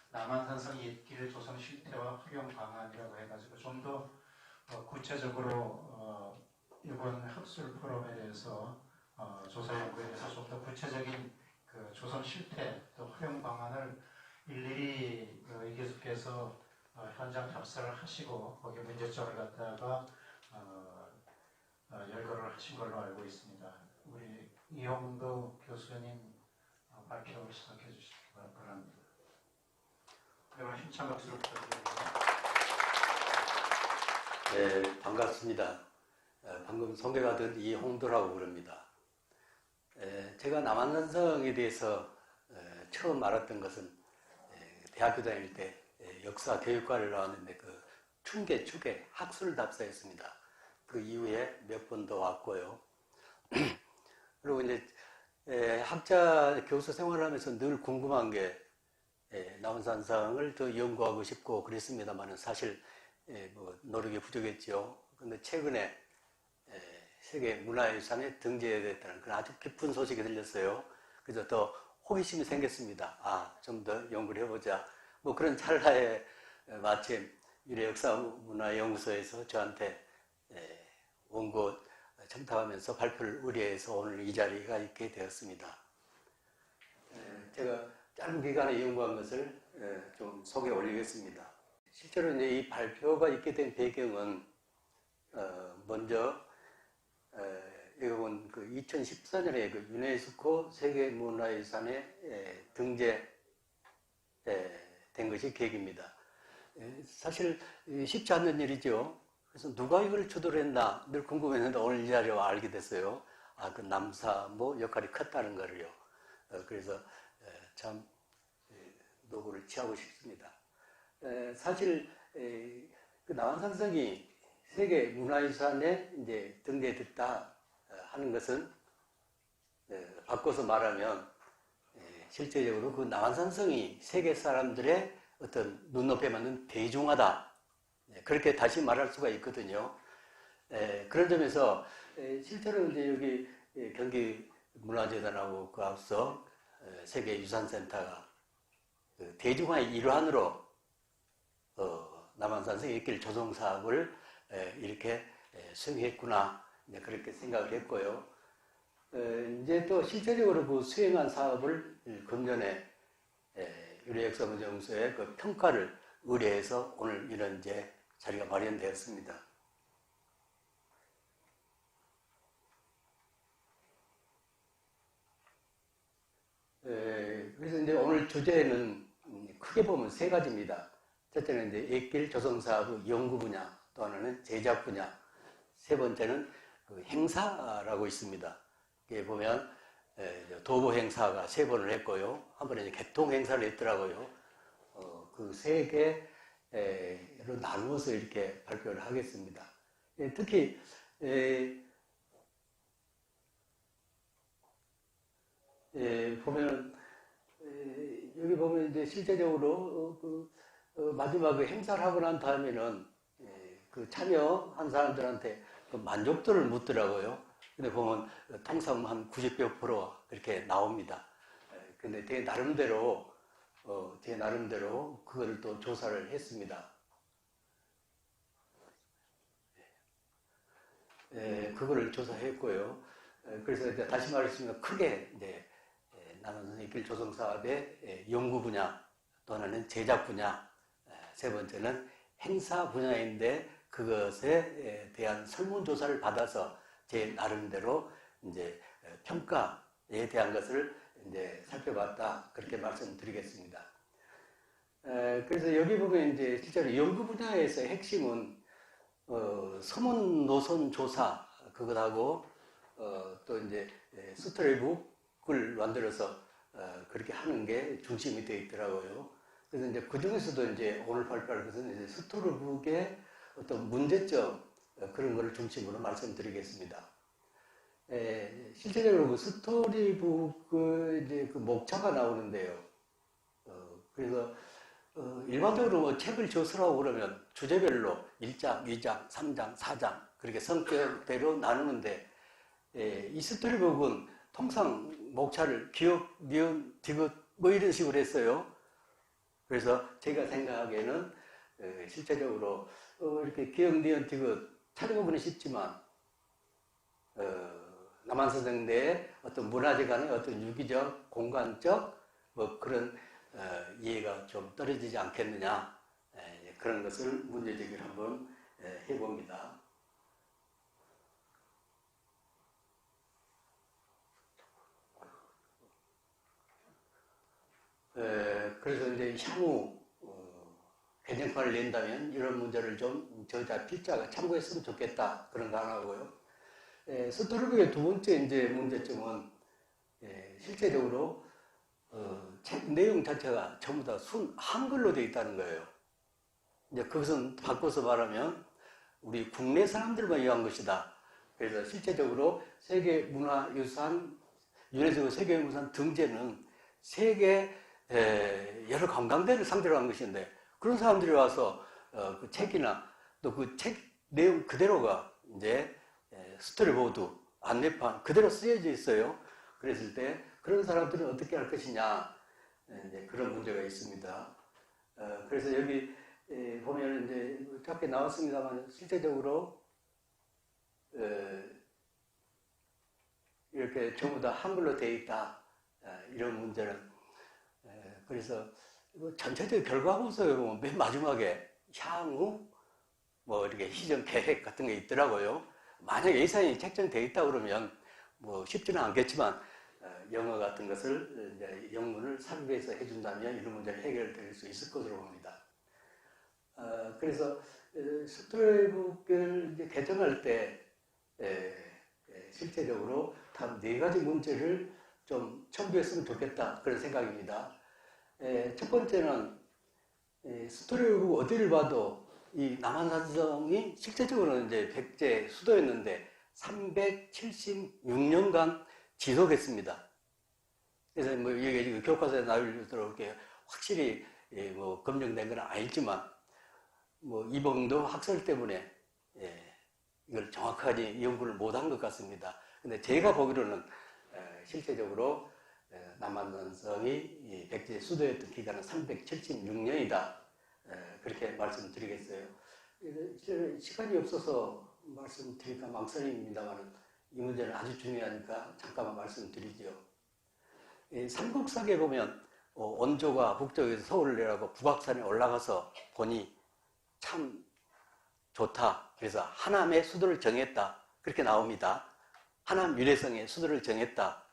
남한산성 옛길 조성 실태와 활용 방안이라고 해가지고 좀 더 구체적으로 이번 학술 포럼에 대해서 조사 연구에 대해서 좀 더 구체적인 그 조성 실태 또 활용 방안을 일일이 계속해서 현장 답사를 하시고 거기에 문제점을 갖다가 열거를 하신 걸로 알고 있습니다. 우리 이용도 교수님 발표를 시작해 주시기 바랍니다. 그러면 힘찬 박수를 부탁드립니다. 네, 반갑습니다. 방금 소개받은 이홍도라고 부릅니다. 제가 남한산성에 대해서 처음 알았던 것은 대학교 다닐 때 역사 교육과를 나왔는데 그 충계 축의 학술 답사였습니다. 그 이후에 몇 번 더 왔고요. 그리고 이제 학자 교수 생활하면서 늘 궁금한 게 남한산성을 더 연구하고 싶고 그랬습니다만 사실 뭐 노력이 부족했죠. 근데 최근에 세계 문화유산에 등재됐다는 그런 아주 깊은 소식이 들렸어요. 그래서 더 호기심이 생겼습니다. 좀 더 연구를 해보자. 뭐 그런 찰나에 마침 유래역사문화연구소에서 저한테 원고 첨탑하면서 발표를 의뢰해서 오늘 이 자리가 있게 되었습니다. 제가 짧은 기간에 연구한 것을 좀 소개 올리겠습니다. 실제로 이제 이 발표가 있게 된 배경은 먼저 이건 그 2014년에 그 유네스코 세계문화유산에 등재된 것이 계기입니다. 사실 쉽지 않는 일이죠. 그래서 누가 이걸 주도를 했나 늘 궁금했는데 오늘 이 자리에 알게 됐어요. 그 남사모 역할이 컸다는 거를요. 그래서 참 노고를 취하고 싶습니다. 사실 그 남한산성이 세계 문화유산에 이제 등재됐다 하는 것은 바꿔서 말하면 실제적으로 그 남한산성이 세계 사람들의 어떤 눈높이에 맞는 대중화다 그렇게 다시 말할 수가 있거든요. 그런 점에서 실제로 이제 여기 경기 문화재단하고 그 앞서 세계유산센터가 대중화의 일환으로 남한산성 옛길 조성 사업을 이렇게 수행했구나 그렇게 생각을 했고요. 이제 또 실제적으로 그 수행한 사업을 금년에 유래역사문화연구소에 그 평가를 의뢰해서 오늘 이런 이제 자리가 마련되었습니다. 그래서 이제 오늘 주제는 크게 보면 세 가지입니다. 첫째는 이제 옛길 조성 사업의 연구 분야, 또 하나는 제작 분야, 세 번째는 그 행사라고 있습니다. 이게 보면 도보 행사가 3번을 했고요. 한 번에 개통 행사를 했더라고요. 그 3개로 나누어서 이렇게 발표를 하겠습니다. 특히 보면 여기 보면 이제 실제적으로 마지막 행사를 하고 난 다음에는 그 참여한 사람들한테 그 만족도를 묻더라고요. 근데 보면 통상 한 90몇 프로 그렇게 나옵니다. 근데 제 나름대로 그걸 또 조사를 했습니다. 그거를 조사했고요. 그래서 이제 다시 말했으면 크게 이제 남한산성 옛길 조성 사업의 연구 분야, 또 하나는 제작 분야, 세 번째는 행사 분야인데 그것에 대한 설문조사를 받아서 제 나름대로 이제 평가에 대한 것을 이제 살펴봤다 그렇게 말씀드리겠습니다. 그래서 여기 보면 이제 실제로 연구 분야에서 핵심은 서문 노선 조사 그것하고 또 이제 스토리북을 만들어서 그렇게 하는 게 중심이 되어 있더라고요. 그래서 이제 그 중에서도 이제 오늘 발표할 것은 이제 스토리북의 어떤 문제점 그런 거를 중심으로 말씀드리겠습니다. 실제적으로 그 스토리북 이제 그 목차가 나오는데요. 그래서 일반적으로 뭐 책을 저서라고 그러면 주제별로 1장, 2장, 3장, 4장 그렇게 성격대로 나누는데 이 스토리북은 통상 목차를 기역, 니은, 디귿 뭐 이런 식으로 했어요. 그래서 제가 생각하기에는 실제적으로 이렇게 기억, 니은, 디귿 찾아보기는 쉽지만 남한사정대의 어떤 문화재 간의 어떤 유기적, 공간적 뭐 그런 이해가 좀 떨어지지 않겠느냐, 그런 것을 문제제기를 한번 해봅니다. 그래서 이제 향후 개정판을 낸다면 이런 문제를 좀 저자 필자가 참고했으면 좋겠다, 그런 거 하나고요. 스토르북의 두 번째 이제 문제점은 실제적으로 책 내용 자체가 전부 다 순 한글로 되어 있다는 거예요. 이제 그것은 바꿔서 말하면 우리 국내 사람들만 위한 것이다. 그래서 실제적으로 세계문화유산, 유네스코 세계문화유산 등재는 세계 여러 관광대를 상대로 한 것인데, 그런 사람들이 와서 그 책이나 또 그 책 내용 그대로가 이제 스토리보드, 안내판 그대로 쓰여져 있어요. 그랬을 때 그런 사람들은 어떻게 할 것이냐, 이제 그런 문제가 있습니다. 그래서 여기 보면 이제 앞에 나왔습니다만 실제적으로 이렇게 전부 다 한글로 되어 있다, 이런 문제는. 그래서 전체적 결과보고서에 보면 맨 마지막에 향후 뭐 이렇게 시정 계획 같은 게 있더라고요. 만약에 예산이 책정되어 있다 그러면 뭐 쉽지는 않겠지만 영어 같은 것을 이제 영문을 삽입해서 해준다면 이런 문제는 해결될 수 있을 것으로 봅니다. 그래서 스토리북을 이제 개정할 때 실제적으로 단 4가지 문제를 좀 첨부했으면 좋겠다, 그런 생각입니다. 첫 번째는 스토리북 어디를 봐도 이 남한산성이 실제적으로는 이제 백제 수도였는데 376년간 지속했습니다. 그래서 뭐 이게 지금 교과서에 나오도록 이렇게 확실히 뭐 검증된 건 아니지만 뭐 이봉도 학설 때문에 이걸 정확하게 연구를 못한 것 같습니다. 근데 제가 보기로는 실제적으로 남한산성이 백제 수도였던 기간은 376년이다. 그렇게 말씀드리겠어요. 시간이 없어서 말씀드릴까 망설임입니다만 이 문제는 아주 중요하니까 잠깐만 말씀드리죠. 삼국사기에 보면 원조가 북쪽에서 서울을 내려가고 북악산에 올라가서 보니 참 좋다. 그래서 하남의 수도를 정했다. 그렇게 나옵니다. 하남 유래성의 수도를 정했다.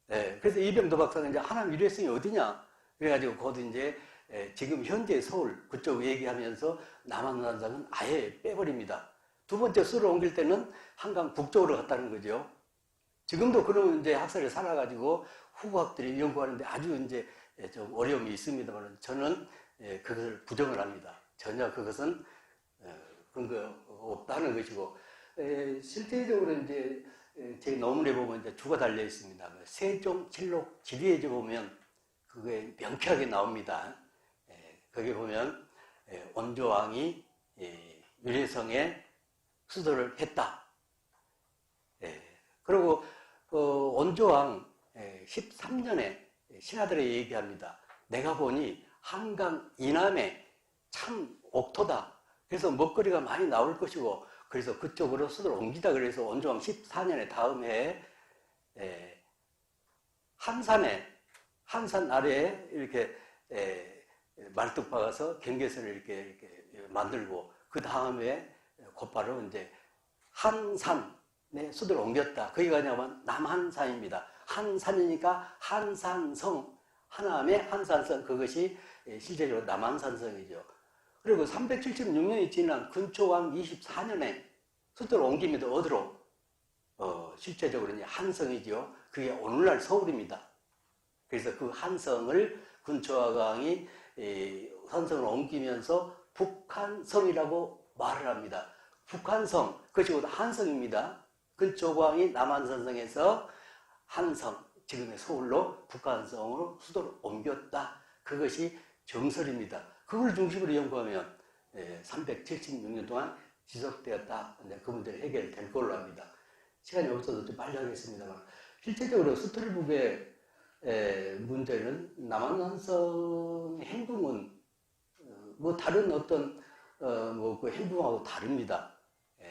그래서 이병도 박사는 이제 하남 유래성이 어디냐? 그래가지고 곧 이제 지금 현재 서울 그쪽 얘기하면서 남한산성은 아예 빼버립니다. 두 번째 수를 옮길 때는 한강 북쪽으로 갔다는 거죠. 지금도 그런 이제 학설을 살아가지고 후고학들이 연구하는데 아주 이제 좀 어려움이 있습니다만 저는 그것을 부정을 합니다. 전혀 그것은 근거 없다는 것이고, 실제적으로 이제 제 논문에 보면 이제 주가 달려 있습니다. 세종칠록 지리에 보면 그게 명쾌하게 나옵니다. 거기 보면 원조왕이 유래성에 수도를 했다. 그리고 원조왕 13년에 신하들에게 얘기합니다. 내가 보니 한강 이남에 참 옥토다. 그래서 먹거리가 많이 나올 것이고, 그래서 그쪽으로 수도를 옮기다. 그래서 원조왕 14년에 다음 해에 한산 아래에 이렇게 말뚝 박아서 경계선을 이렇게 만들고, 그 다음에 곧바로 이제 한산에 수도를 옮겼다. 거기가 뭐냐면 남한산입니다. 한산이니까 한산성, 하남의 한산성, 그것이 실제적으로 남한산성이죠. 그리고 376년이 지난 근초왕 24년에 수도를 옮깁니다. 어디로? 실제적으로 이제 한성이죠. 그게 오늘날 서울입니다. 그래서 그 한성을 근초왕이 한성을 옮기면서 북한성이라고 말을 합니다. 북한성, 그것이 곧 한성입니다. 근초왕이 남한산성에서 한성, 지금의 서울로 북한성으로 수도를 옮겼다. 그것이 정설입니다. 그걸 중심으로 연구하면 376년 동안 지속되었다. 그 문제는 해결될 걸로 합니다. 시간이 없어서 좀 빨리 하겠습니다만, 실제적으로 스토리북에 문제는 남한산성 행궁은 뭐 다른 어떤 뭐 그 행궁하고 다릅니다.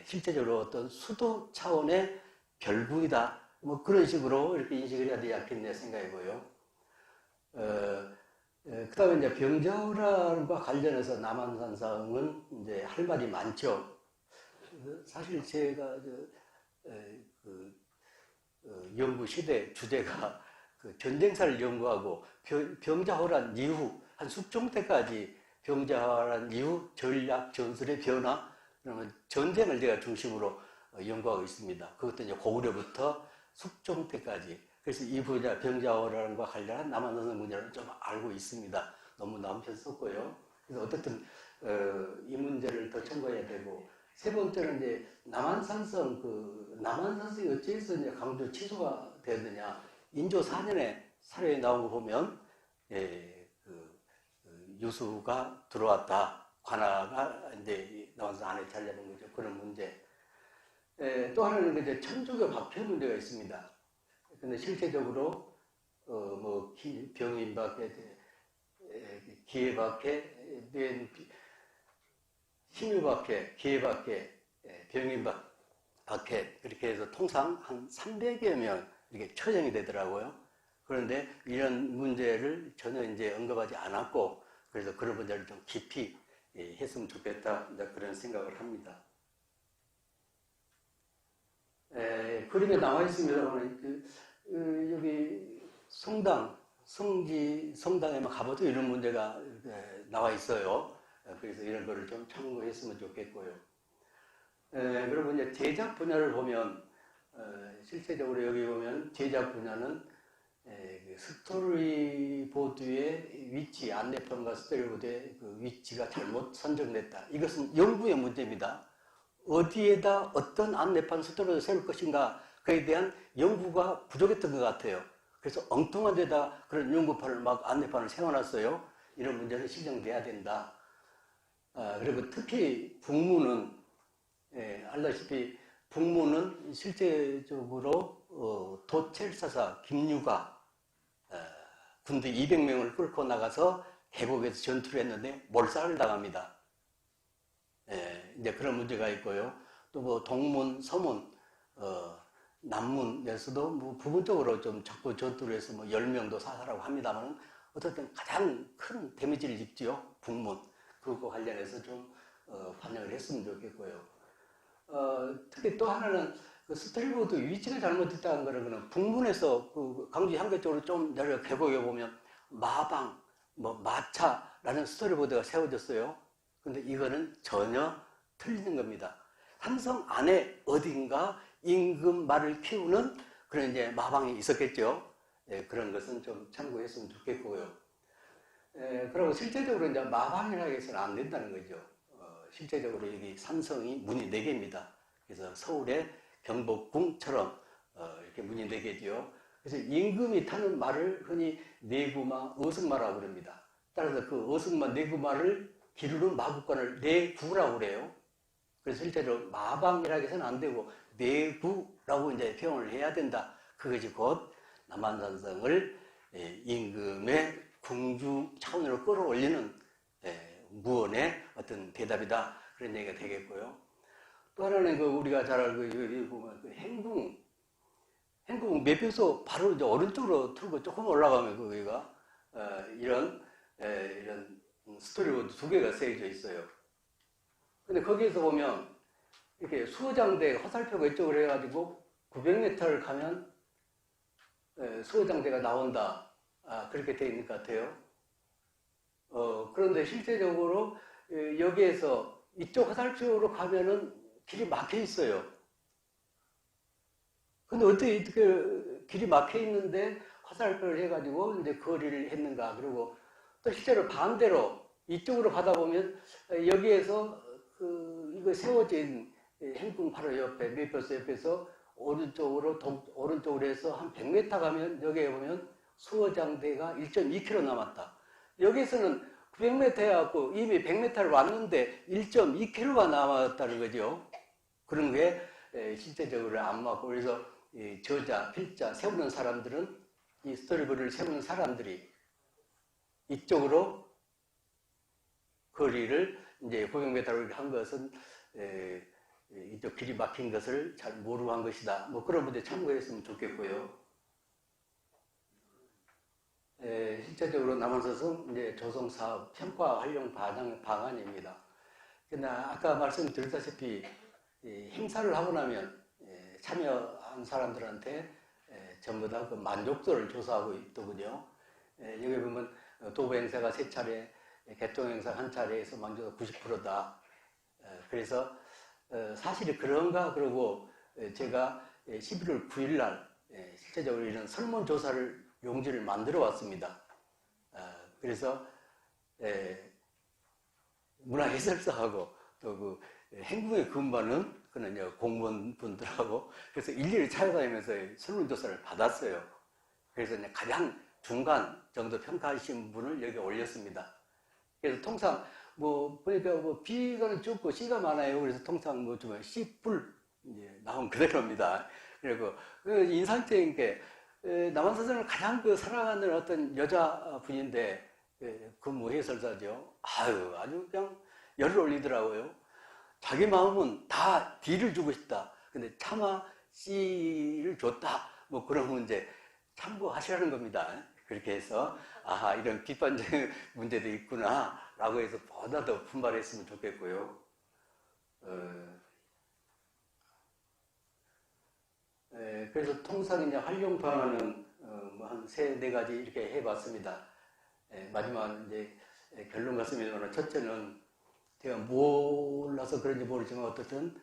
실제적으로 어떤 수도 차원의 별궁이다. 뭐 그런 식으로 이렇게 인식을 해야 되지 않겠냐 생각이고요. 그 다음에 이제 병자호란과 관련해서 남한산성은 이제 할 말이 많죠. 사실 제가 연구 시대 주제가 그 전쟁사를 연구하고 병자호란 이후 한 숙종 때까지 병자호란 이후 전략 전술의 변화, 그러면 전쟁을 제가 중심으로 연구하고 있습니다. 그것도 이제 고구려부터 숙종 때까지. 그래서 이 분야 병자호란과 관련한 남한산성 문제를 좀 알고 있습니다. 너무 남편썼고요. 그래서 어떻든 이 문제를 더 첨가해야 되고, 세 번째는 이제 남한산성이 어째서 이제 강조 취소가 되느냐. 인조 4년에 사료에 나온 거 보면 유수가 들어왔다. 관아가 이제 남한산성 안에 자리 잡은 거죠. 그런 문제. 또 하나는 이제 천주교 박해 문제가 있습니다. 근데 실제적으로 뭐 병인박해, 기회박해, 신유박해, 기회박해, 병인박해 그렇게 해서 통상 한 300여 명 이렇게 처형이 되더라고요. 그런데 이런 문제를 전혀 이제 언급하지 않았고, 그래서 그런 문제를 좀 깊이 했으면 좋겠다, 그런 생각을 합니다. 그림에 나와 있습니다. 여기 성당에만 가봐도 이런 문제가 나와 있어요. 그래서 이런 거를 좀 참고했으면 좋겠고요. 그리고 이제 제작 분야를 보면, 실제적으로 여기 보면 제작 분야는 스토리보드의 위치, 안내편과 스토리보드의 그 위치가 잘못 선정됐다. 이것은 연구의 문제입니다. 어디에다 어떤 안내판 스토리를 세울 것인가, 그에 대한 연구가 부족했던 것 같아요. 그래서 엉뚱한 데다 그런 연구판을 안내판을 세워놨어요. 이런 문제는 시정돼야 된다. 그리고 특히 북문은, 알다시피 북문은 실제적으로 도첼사사 김유가 군대 200명을 끌고 나가서 계곡에서 전투를 했는데 몰살을 당합니다. 이제 그런 문제가 있고요. 또 뭐 동문, 서문, 남문에서도 뭐 부분적으로 좀 자꾸 전투를 해서 뭐 10명도 사살하고 합니다만, 어쨌든 가장 큰 데미지를 입지요. 북문. 그것과 관련해서 좀 반영을 했으면 좋겠고요. 특히 또 하나는 그 스토리보드 위치가 잘못됐다는 거는 북문에서 그 강주 향교 쪽으로 좀 내려 계곡에 보면 마방, 뭐 마차라는 스토리보드가 세워졌어요. 근데 이거는 전혀 틀린 겁니다. 삼성 안에 어딘가 임금 말을 키우는 그런 이제 마방이 있었겠죠. 그런 것은 좀 참고했으면 좋겠고요. 그리고 실제적으로 이제 마방이라고 해서는 안 된다는 거죠. 실제적으로 여기 산성이 문이 4개입니다. 그래서 서울의 경복궁처럼 이렇게 문이 4개죠. 그래서 임금이 타는 말을 흔히 내구마, 어승마라고 그럽니다. 따라서 그 어승마, 내구마를 기르는 마구간을 내구라고 그래요. 그래서 실제로 마방이라고 해서는 안 되고 내구라고 이제 표현을 해야 된다. 그것이 곧 남한산성을 임금의 궁주 차원으로 끌어올리는 무언의 어떤 대답이다. 그런 얘기가 되겠고요. 또 하나는 우리가 잘 알고 여기 보면 행궁 매표소 바로 이제 오른쪽으로 틀고 조금 올라가면 거기가 이런 스토리보드 2개가 세워져 있어요. 근데 거기에서 보면 이렇게 수호장대 화살표가 이쪽으로 해가지고 900m를 가면 수호장대가 나온다. 그렇게 되어 있는 것 같아요. 그런데 실제적으로 여기에서 이쪽 화살표로 가면은 길이 막혀 있어요. 근데 어떻게 길이 막혀 있는데 화살표를 해가지고 이제 거리를 했는가. 그리고 또 실제로 반대로 이쪽으로 가다 보면 여기에서 이거 세워진 행궁 바로 옆에 매표소 옆에서 오른쪽으로 해서 한 100m 가면 여기에 보면 수호장대가 1.2km 남았다. 여기서는 900m 해갖고 이미 100m를 왔는데 1.2km가 남았다는 거죠. 그런 게 실제적으로 안 맞고, 그래서 저자, 필자 세우는 사람들은 이 스토리보드를 세우는 사람들이 이쪽으로 거리를 이제 호경배달을 한 것은 이쪽 길이 막힌 것을 잘 모르고 한 것이다. 뭐 그런 문제 참고했으면 좋겠고요. 실제적으로 남한산성 이제 조성사업 평가 활용 방안입니다. 그러나 아까 말씀드렸다시피 행사를 하고 나면 참여한 사람들한테 전부 다 그 만족도를 조사하고 있더군요. 여기 보면 도보 행사가 3차례, 개통 행사 1차례에서 만족도 90%다. 그래서 사실이 그런가 그러고 제가 11월 9일 날 실제적으로 이런 설문조사를 용지를 만들어 왔습니다. 그래서 문화해설사하고 또 그 행궁에 근무하는 그는 공무원분들하고 그래서 일일이 찾아다니면서 설문조사를 받았어요. 그래서 이제 가장 중간 정도 평가하신 분을 여기 올렸습니다. 그래서 통상 뭐 보니까 뭐 B가 적고 C가 많아요. 그래서 통상 뭐 좀 C 뿔 이제 나온 그대로입니다. 그리고 인상적인 게 남한사전을 가장 그 사랑하는 어떤 여자분인데 근무 해설사죠. 아주 그냥 열을 올리더라고요. 자기 마음은 다 D를 주고 싶다. 근데 차마 C를 줬다. 뭐 그런 문제 참고하시라는 겁니다. 그렇게 해서 이런 비판적인 문제도 있구나 라고 해서 보다 더 분발했으면 좋겠고요. 그래서 통상 이제 활용 방안은 뭐 한 3-4가지 이렇게 해봤습니다. 마지막 이제 결론 같습니다만 첫째는 제가 몰라서 그런지 모르지만 어떻든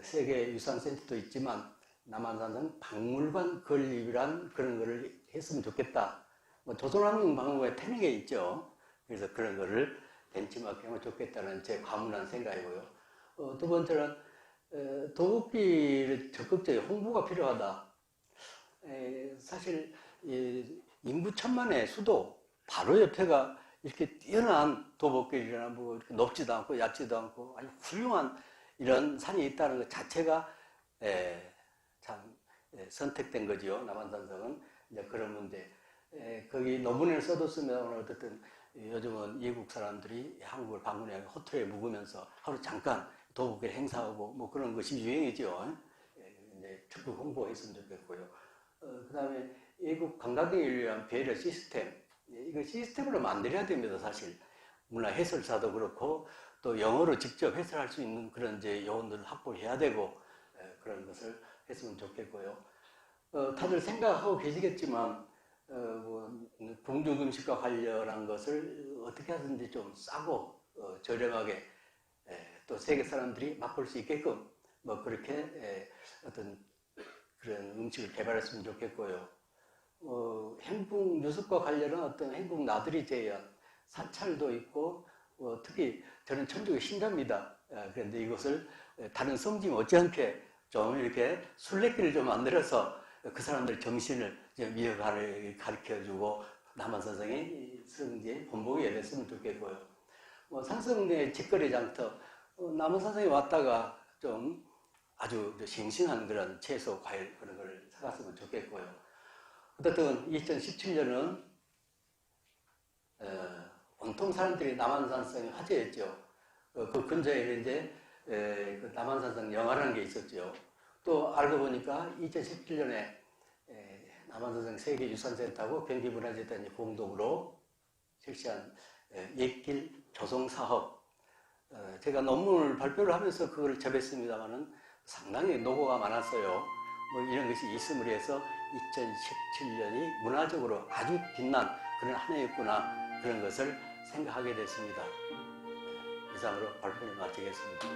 세계 유산센터도 있지만 남한산성 박물관 건립이란 그런 거를 했으면 좋겠다. 뭐 조선왕릉박물관에 태릉에 있죠. 그래서 그런 거를 벤치마킹하면 좋겠다는 제 과문한 생각이고요. 두 번째는 도보길의 적극적인 홍보가 필요하다. 사실 인구 1000만의 수도 바로 옆에가 이렇게 뛰어난 도보길이나 뭐 이렇게 높지도 않고 얕지도 않고 아주 훌륭한 이런 산이 있다는 것 자체가 참 선택된 거지요. 남한산성은 이제 그런 문제. 거기 논문을 써뒀으면 어쨌든 요즘은 외국 사람들이 한국을 방문해 호텔에 묵으면서 하루 잠깐 도보길 행사하고 뭐 그런 것이 유행이죠. 이제 적극 홍보했으면 좋겠고요. 그 다음에 외국 관광객을 위한 배려 시스템. 이거 시스템으로 만들어야 됩니다, 사실. 문화 해설사도 그렇고, 또 영어로 직접 해설할 수 있는 그런 이제 요원들을 확보해야 되고, 그런 것을 했으면 좋겠고요. 다들 생각하고 계시겠지만, 뭐, 궁중 음식과 관련한 것을 어떻게 하든지 좀 싸고, 저렴하게, 또 세계 사람들이 맛볼 수 있게끔, 뭐, 그렇게, 어떤 그런 음식을 개발했으면 좋겠고요. 행궁 유습과 관련한 어떤 행궁 나들이 제연, 사찰도 있고, 특히 저는 천주교 신자입니다. 그런데 이것을 다른 성지 못지않게 좀 이렇게 순례길을 좀 만들어서 그 사람들 정신을 이어가를 가르쳐주고 남한산성의 성지에 본보기가 됐으면 좋겠고요. 산성의 직거래 장터, 남한산성에 왔다가 좀 아주 싱싱한 그런 채소, 과일 그런 걸 사갔으면 좋겠고요. 어쨌든 2017년은 온통 사람들이 남한산성이 화제였죠. 그 근처에 이제 그 남한산성 영화라는 게 있었죠. 또 알고 보니까 2017년에 남한산성 세계유산센터하고 경기문화재단이 공동으로 실시한 옛길 조성사업. 제가 논문을 발표를 하면서 그걸 접했습니다만은 상당히 노고가 많았어요. 뭐 이런 것이 있음으로 해서 2017년이 문화적으로 아주 빛난 그런 한 해였구나 그런 것을 생각하게 됐습니다. 이상으로 발표를 마치겠습니다.